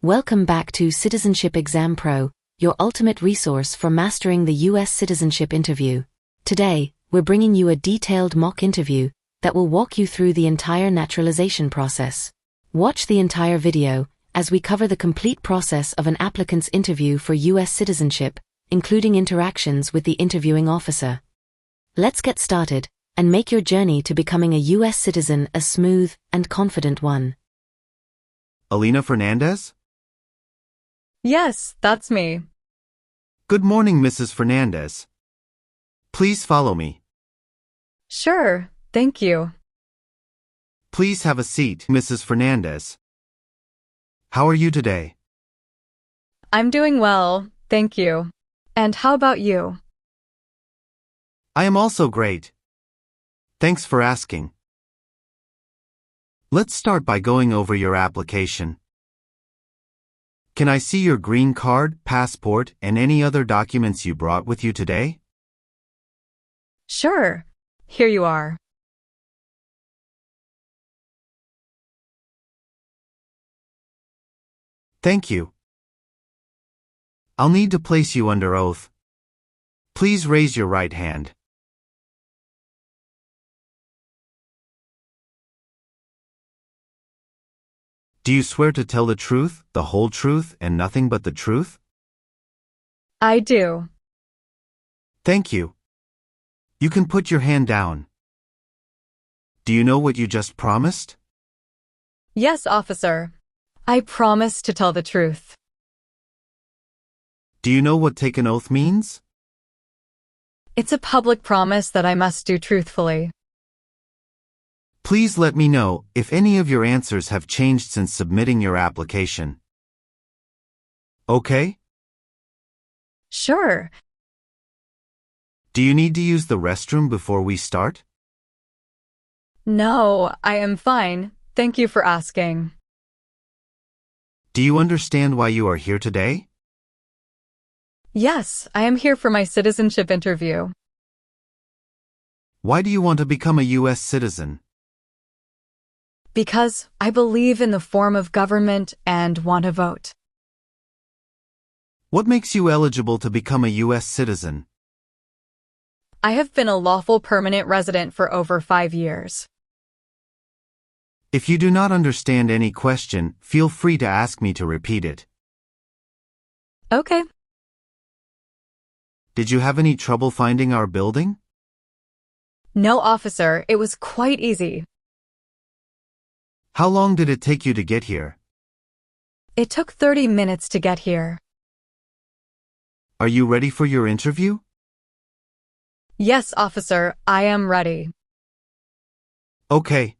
Welcome back to Citizenship Exam Pro, your ultimate resource for mastering the US Citizenship Interview. Today, we're bringing you a detailed mock interview that will walk you through the entire naturalization process. Watch the entire video as we cover the complete process of an applicant's interview for US citizenship, including interactions with the interviewing officer. Let's get started and make your journey to becoming a US citizen a smooth and confident one. Alina Fernandez? Yes, that's me. Good morning, Mrs. Fernandez. Please follow me. Sure, thank you. Please have a seat, Mrs. Fernandez. How are you today? I'm doing well, thank you. And how about you? I am also great. Thanks for asking. Let's start by going over your application. Can I see your green card, passport, and any other documents you brought with you today? Sure, here you are. Thank you. I'll need to place you under oath. Please raise your right hand. Do you swear to tell the truth, the whole truth, and nothing but the truth? I do. Thank you. You can put your hand down. Do you know what you just promised? Yes, officer. I promise to tell the truth. Do you know what take an oath means? It's a public promise that I must do truthfully. Please let me know if any of your answers have changed since submitting your application. Okay? Sure. Do you need to use the restroom before we start? No, I am fine. Thank you for asking. Do you understand why you are here today? Yes, I am here for my citizenship interview. Why do you want to become a US citizen? Because I believe in the form of government and want to vote. What makes you eligible to become a US citizen? I have been a lawful permanent resident for over 5 years. If you do not understand any question, feel free to ask me to repeat it. Okay. Did you have any trouble finding our building? No, officer, it was quite easy. How long did it take you to get here? It took 30 minutes to get here. Are you ready for your interview? Yes, officer, I am ready. Okay.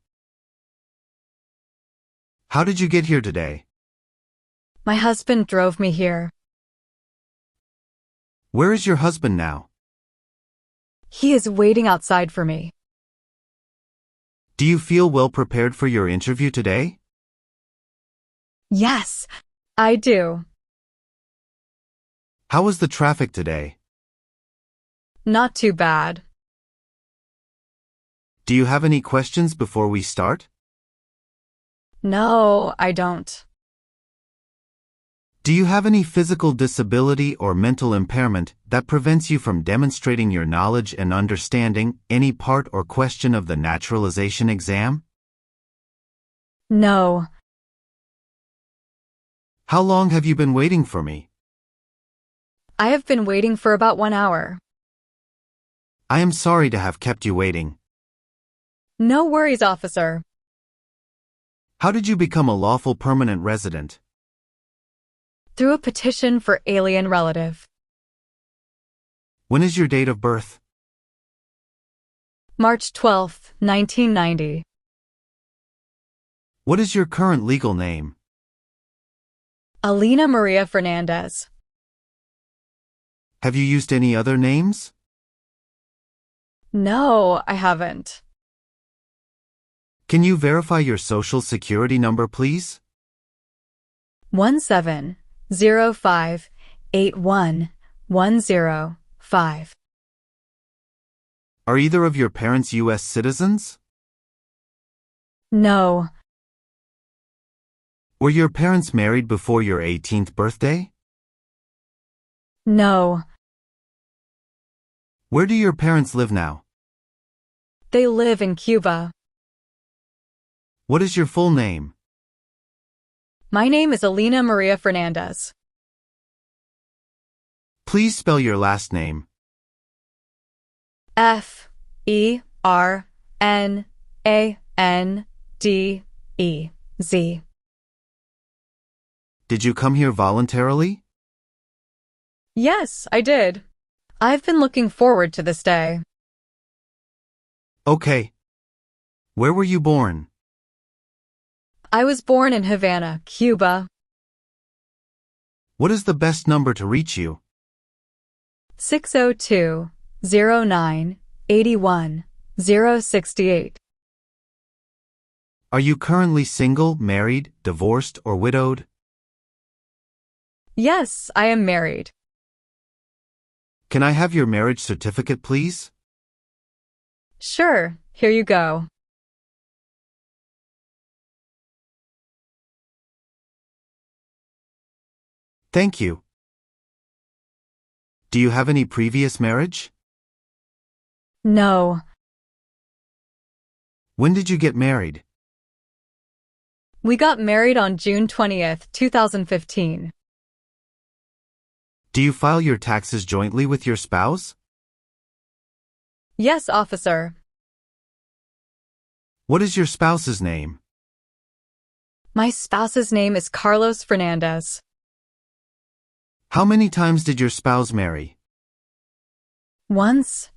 How did you get here today? My husband drove me here. Where is your husband now? He is waiting outside for me. Do you feel well prepared for your interview today? Yes, I do. How was the traffic today? Not too bad. Do you have any questions before we start? No, I don't. Do you have any physical disability or mental impairment that prevents you from demonstrating your knowledge and understanding any part or question of the naturalization exam? No. How long have you been waiting for me? I have been waiting for about 1 hour. I am sorry to have kept you waiting. No worries, officer. How did you become a lawful permanent resident? Through a petition for alien relative. When is your date of birth? March 12, 1990. What is your current legal name? Alina Maria Fernandez. Have you used any other names? No, I haven't. Can you verify your social security number, please? 1705811005. Are either of your parents US citizens? No. Were your parents married before your 18th birthday? No. Where do your parents live now? They live in Cuba. What is your full name? My name is Alina Maria Fernandez. Please spell your last name. Fernandez. Did you come here voluntarily? Yes, I did. I've been looking forward to this day. Okay. Where were you born? I was born in Havana, Cuba. What is the best number to reach you? 602-09-81-068. Are you currently single, married, divorced, or widowed? Yes, I am married. Can I have your marriage certificate, please? Sure, here you go. Thank you. Do you have any previous marriage? No. When did you get married? We got married on June 20th, 2015. Do you file your taxes jointly with your spouse? Yes, officer. What is your spouse's name? My spouse's name is Carlos Fernandez. How many times did your spouse marry? Once.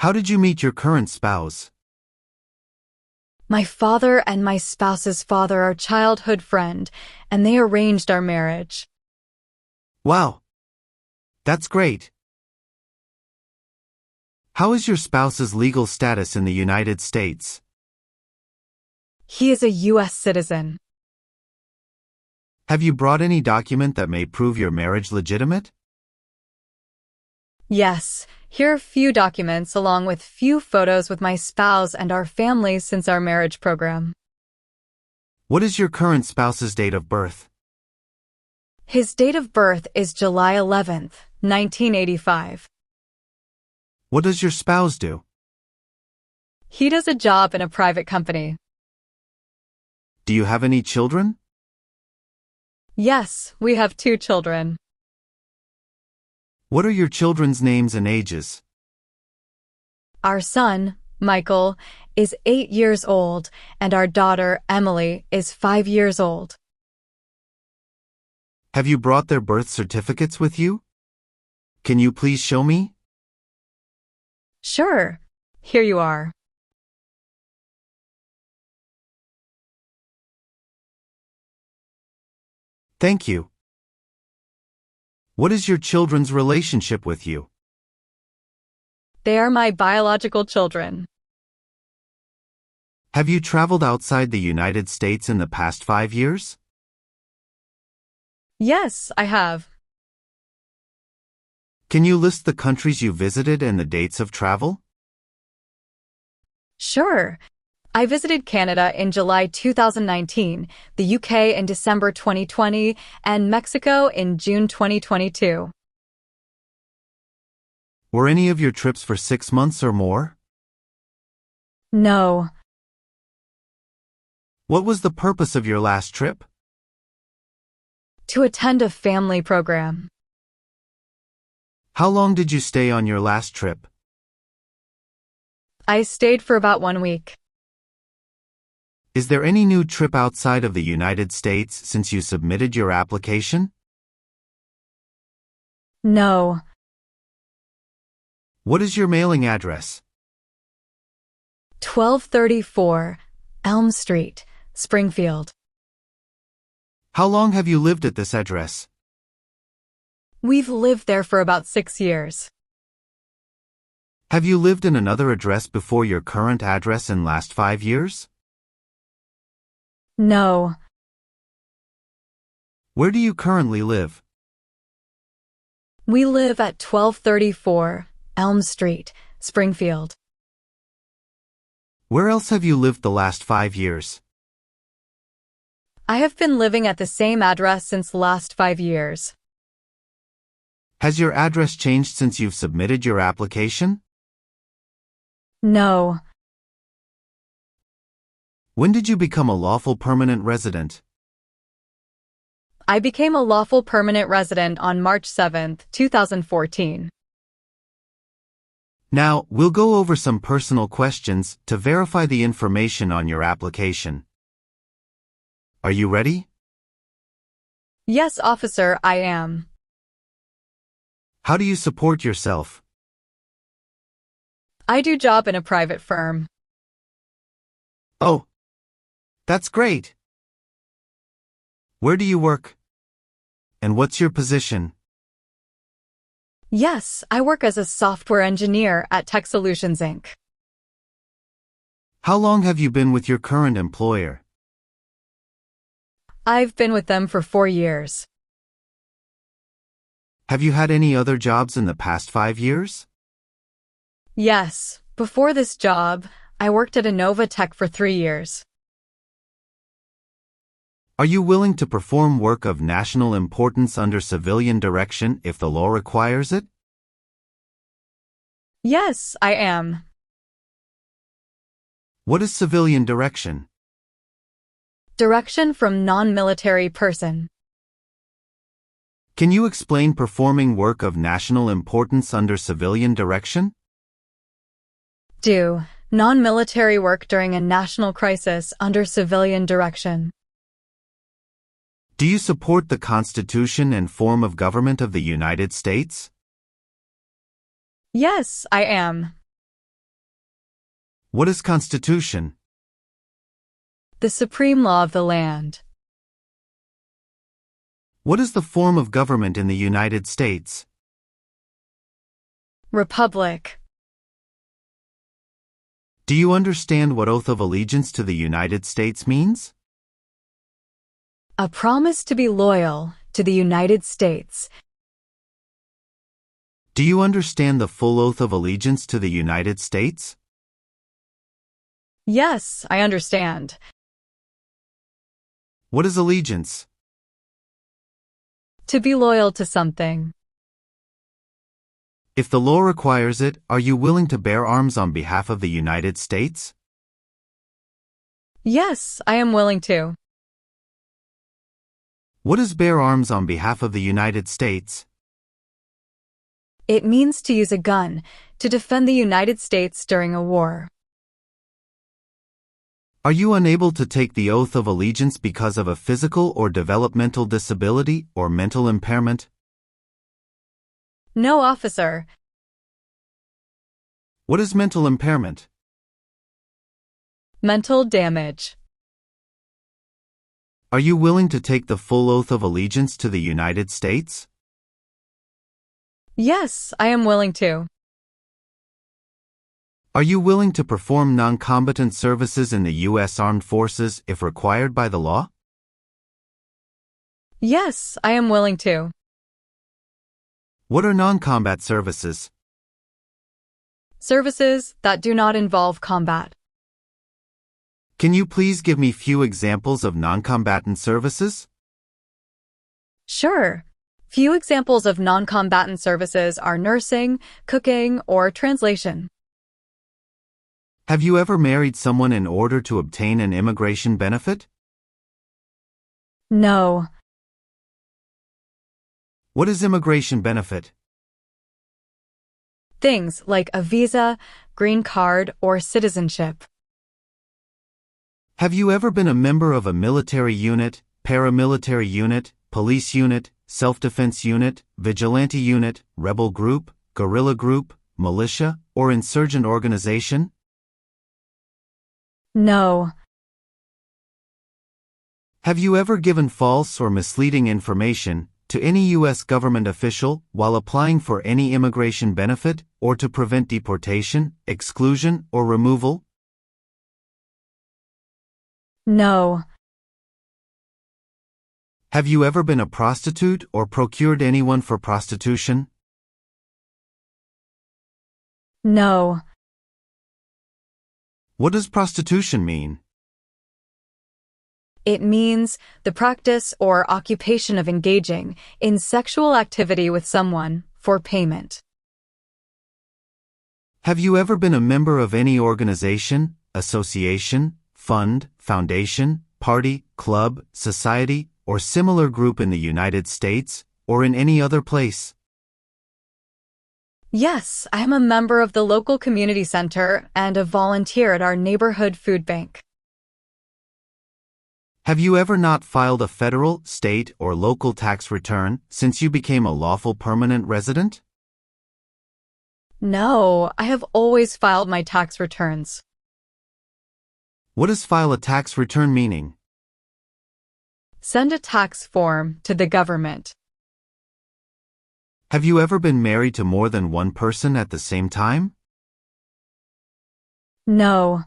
How did you meet your current spouse? My father and my spouse's father are childhood friend, and they arranged our marriage. Wow. That's great. How is your spouse's legal status in the United States? He is a US citizen. Have you brought any document that may prove your marriage legitimate? Yes, here are few documents along with few photos with my spouse and our family since our marriage program. What is your current spouse's date of birth? His date of birth is July 11th, 1985. What does your spouse do? He does a job in a private company. Do you have any children? Yes, we have 2 children. What are your children's names and ages? Our son, Michael, is 8 years old, and our daughter, Emily, is 5 years old. Have you brought their birth certificates with you? Can you please show me? Sure, here you are. Thank you. What is your children's relationship with you? They are my biological children. Have you traveled outside the United States in the past 5 years? Yes, I have. Can you list the countries you visited and the dates of travel? Sure. I visited Canada in July 2019, the UK in December 2020, and Mexico in June 2022. Were any of your trips for 6 months or more? No. What was the purpose of your last trip? To attend a family program. How long did you stay on your last trip? I stayed for about 1 week. Is there any new trip outside of the United States since you submitted your application? No. What is your mailing address? 1234 Elm Street, Springfield. How long have you lived at this address? We've lived there for about 6 years. Have you lived in another address before your current address in last 5 years? No. Where do you currently live? We live at 1234 Elm Street, Springfield. Where else have you lived the last 5 years? I have been living at the same address since the last 5 years. Has your address changed since you've submitted your application? No. When did you become a lawful permanent resident? I became a lawful permanent resident on March 7, 2014. Now, we'll go over some personal questions to verify the information on your application. Are you ready? Yes, officer, I am. How do you support yourself? I do job in a private firm. Oh, that's great. Where do you work? And what's your position? Yes, I work as a software engineer at Tech Solutions, Inc. How long have you been with your current employer? I've been with them for 4 years. Have you had any other jobs in the past 5 years? Yes, before this job, I worked at Innova Tech for 3 years. Are you willing to perform work of national importance under civilian direction if the law requires it? Yes, I am. What is civilian direction? Direction from non-military person. Can you explain performing work of national importance under civilian direction? Do non-military work during a national crisis under civilian direction. Do you support the Constitution and form of government of the United States? Yes, I am. What is Constitution? The supreme law of the land. What is the form of government in the United States? Republic. Do you understand what oath of allegiance to the United States means? A promise to be loyal to the United States. Do you understand the full oath of allegiance to the United States? Yes, I understand. What is allegiance? To be loyal to something. If the law requires it, are you willing to bear arms on behalf of the United States? Yes, I am willing to. What is bear arms on behalf of the United States? It means to use a gun to defend the United States during a war. Are you unable to take the oath of allegiance because of a physical or developmental disability or mental impairment? No, officer. What is mental impairment? Mental damage. Are you willing to take the full oath of allegiance to the United States? Yes, I am willing to. Are you willing to perform non-combatant services in the U.S. Armed Forces if required by the law? Yes, I am willing to. What are non-combat services? Services that do not involve combat. Can you please give me few examples of non-combatant services? Sure. Few examples of non-combatant services are nursing, cooking, or translation. Have you ever married someone in order to obtain an immigration benefit? No. What is immigration benefit? Things like a visa, green card, or citizenship. Have you ever been a member of a military unit, paramilitary unit, police unit, self-defense unit, vigilante unit, rebel group, guerrilla group, militia, or insurgent organization? No. Have you ever given false or misleading information to any U.S. government official while applying for any immigration benefit or to prevent deportation, exclusion, or removal? No. Have you ever been a prostitute or procured anyone for prostitution? No. What does prostitution mean? It means the practice or occupation of engaging in sexual activity with someone for payment. Have you ever been a member of any organization, association, fund, foundation, party, club, society, or similar group in the United States, or in any other place? Yes, I am a member of the local community center and a volunteer at our neighborhood food bank. Have you ever not filed a federal, state, or local tax return since you became a lawful permanent resident? No, I have always filed my tax returns. What does file a tax return meaning? Send a tax form to the government. Have you ever been married to more than one person at the same time? No.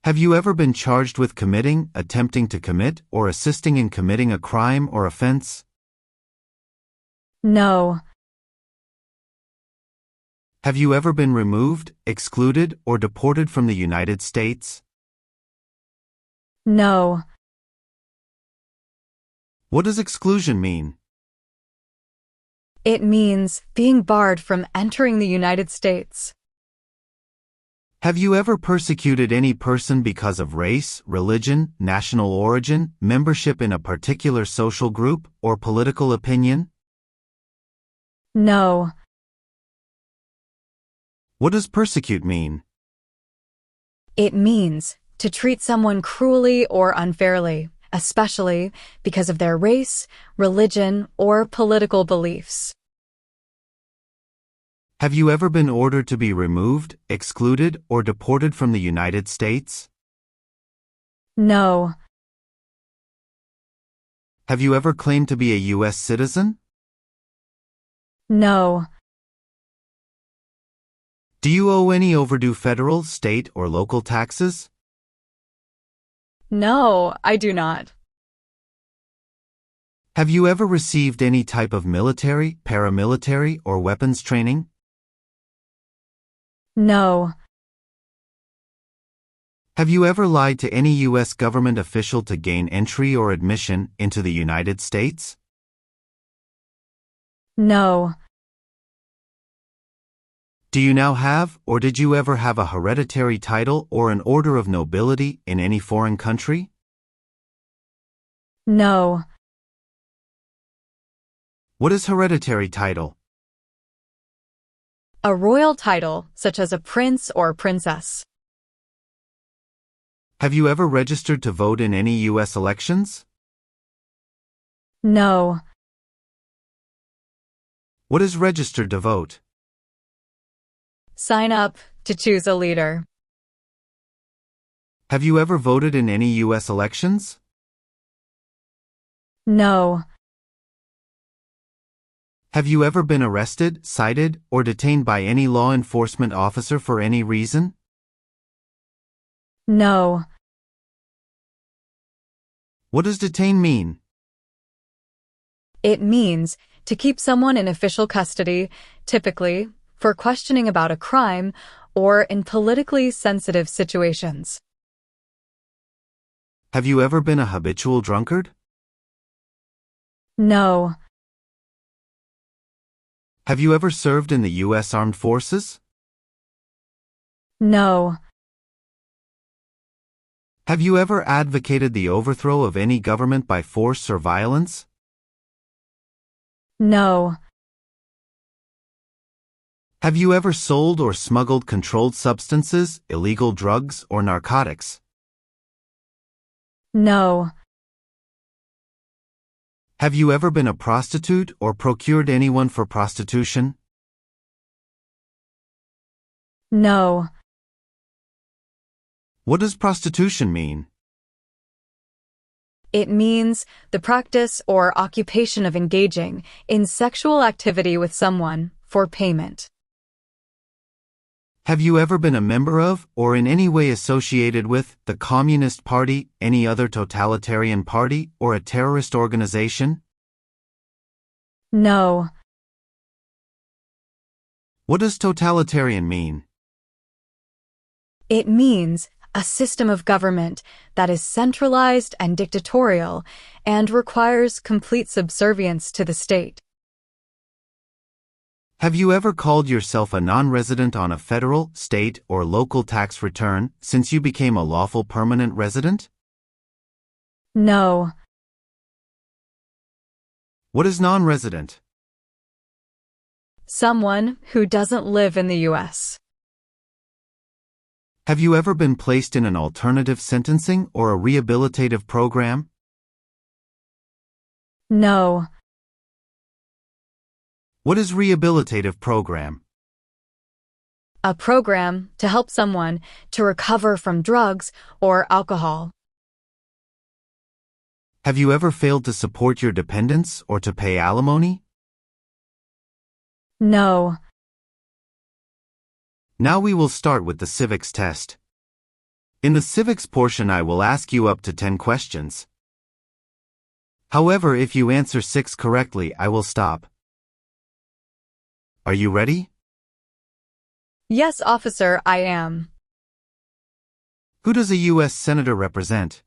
Have you ever been charged with committing, attempting to commit, or assisting in committing a crime or offense? No. Have you ever been removed, excluded, or deported from the United States? No. What does exclusion mean? It means being barred from entering the United States. Have you ever persecuted any person because of race, religion, national origin, membership in a particular social group, or political opinion? No. What does persecute mean? It means to treat someone cruelly or unfairly, especially because of their race, religion, or political beliefs. Have you ever been ordered to be removed, excluded, or deported from the United States? No. Have you ever claimed to be a US citizen? No. Do you owe any overdue federal, state, or local taxes? No, I do not. Have you ever received any type of military, paramilitary, or weapons training? No. Have you ever lied to any U.S. government official to gain entry or admission into the United States? No. Do you now have, or did you ever have a hereditary title or an order of nobility in any foreign country? No. What is hereditary title? A royal title, such as a prince or princess. Have you ever registered to vote in any U.S. elections? No. What is registered to vote? Sign up to choose a leader. Have you ever voted in any U.S. elections? No. Have you ever been arrested, cited, or detained by any law enforcement officer for any reason? No. What does detain mean? It means to keep someone in official custody, typically for questioning about a crime or in politically sensitive situations. Have you ever been a habitual drunkard? No. Have you ever served in the U.S. Armed Forces? No. Have you ever advocated the overthrow of any government by force or violence? No. Have you ever sold or smuggled controlled substances, illegal drugs, or narcotics? No. Have you ever been a prostitute or procured anyone for prostitution? No. What does prostitution mean? It means the practice or occupation of engaging in sexual activity with someone for payment. Have you ever been a member of, or in any way associated with, the Communist Party, any other totalitarian party, or a terrorist organization? No. What does totalitarian mean? It means a system of government that is centralized and dictatorial and requires complete subservience to the state. Have you ever called yourself a non-resident on a federal, state, or local tax return since you became a lawful permanent resident? No. What is non-resident? Someone who doesn't live in the U.S. Have you ever been placed in an alternative sentencing or a rehabilitative program? No. What is rehabilitative program? A program to help someone to recover from drugs or alcohol. Have you ever failed to support your dependents or to pay alimony? No. Now we will start with the civics test. In the civics portion I will ask you up to 10 questions. However, if you answer 6 correctly, I will stop. Are you ready? Yes, officer, I am. Who does a U.S. Senator represent?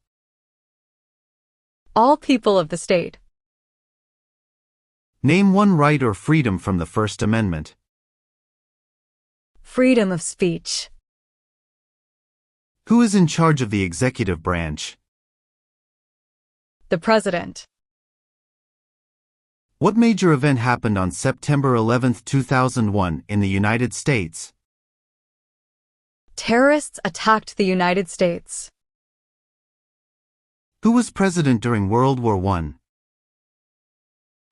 All people of the state. Name one right or freedom from the First Amendment. Freedom of speech. Who is in charge of the executive branch? The president. What major event happened on September 11, 2001 in the United States? Terrorists attacked the United States. Who was president during World War I?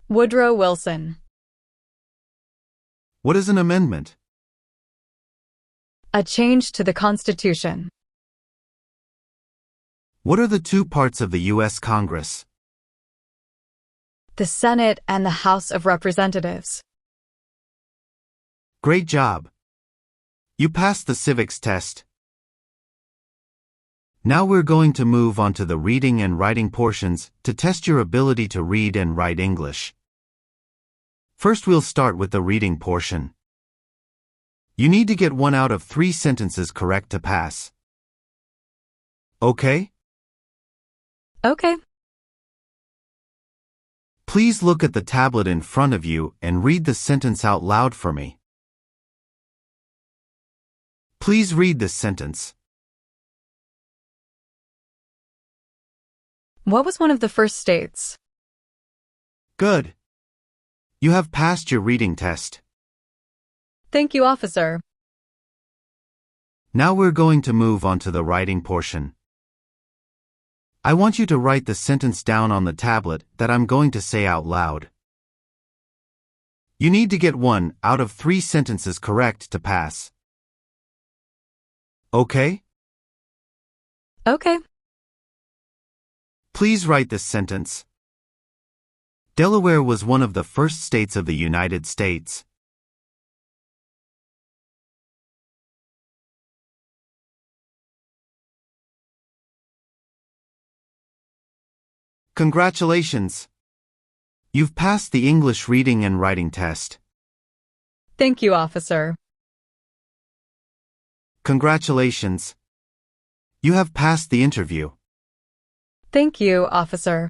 Woodrow Wilson. What is an amendment? A change to the Constitution. What are the two parts of the U.S. Congress? The Senate and the House of Representatives. Great job. You passed the civics test. Now we're going to move on to the reading and writing portions to test your ability to read and write English. First, we'll start with the reading portion. You need to get 1 out of 3 sentences correct to pass. Okay? Okay. Please look at the tablet in front of you and read the sentence out loud for me. Please read this sentence. What was one of the first states? Good. You have passed your reading test. Thank you, officer. Now we're going to move on to the writing portion. I want you to write the sentence down on the tablet that I'm going to say out loud. You need to get 1 out of 3 sentences correct to pass. Okay? Okay. Please write this sentence. Delaware was one of the first states of the United States. Congratulations! You've passed the English reading and writing test. Thank you, officer. Congratulations! You have passed the interview. Thank you, officer.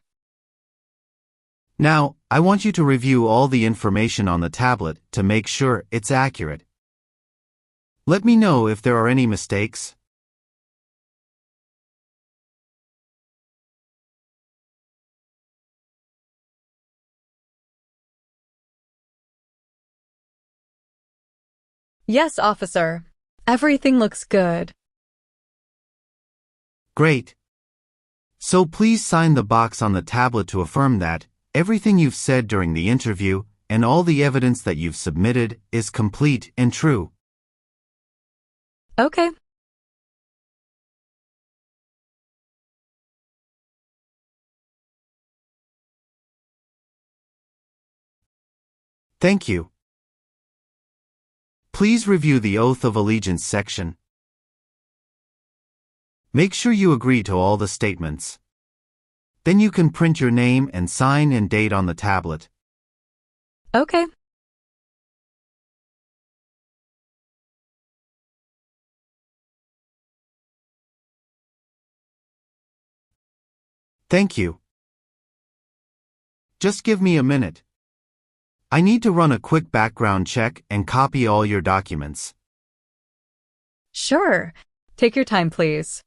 Now, I want you to review all the information on the tablet to make sure it's accurate. Let me know if there are any mistakes. Yes, officer. Everything looks good. Great. So please sign the box on the tablet to affirm that everything you've said during the interview and all the evidence that you've submitted is complete and true. Okay. Thank you. Please review the Oath of Allegiance section. Make sure you agree to all the statements. Then you can print your name and sign and date on the tablet. Okay. Thank you. Just give me a minute. I need to run a quick background check and copy all your documents. Sure. Take your time, please.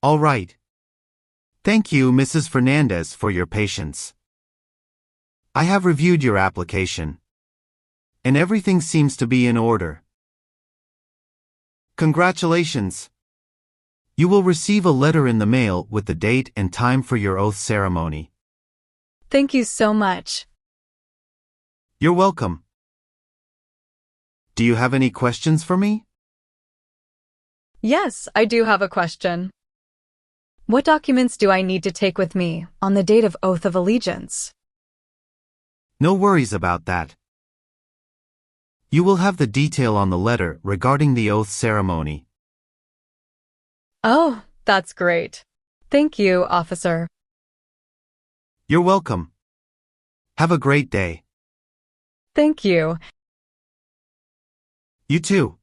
All right. Thank you, Mrs. Fernandez, for your patience. I have reviewed your application, and everything seems to be in order. Congratulations! You will receive a letter in the mail with the date and time for your oath ceremony. Thank you so much. You're welcome. Do you have any questions for me? Yes, I do have a question. What documents do I need to take with me on the date of oath of allegiance? No worries about that. You will have the detail on the letter regarding the oath ceremony. Oh, that's great. Thank you, officer. You're welcome. Have a great day. Thank you. You too.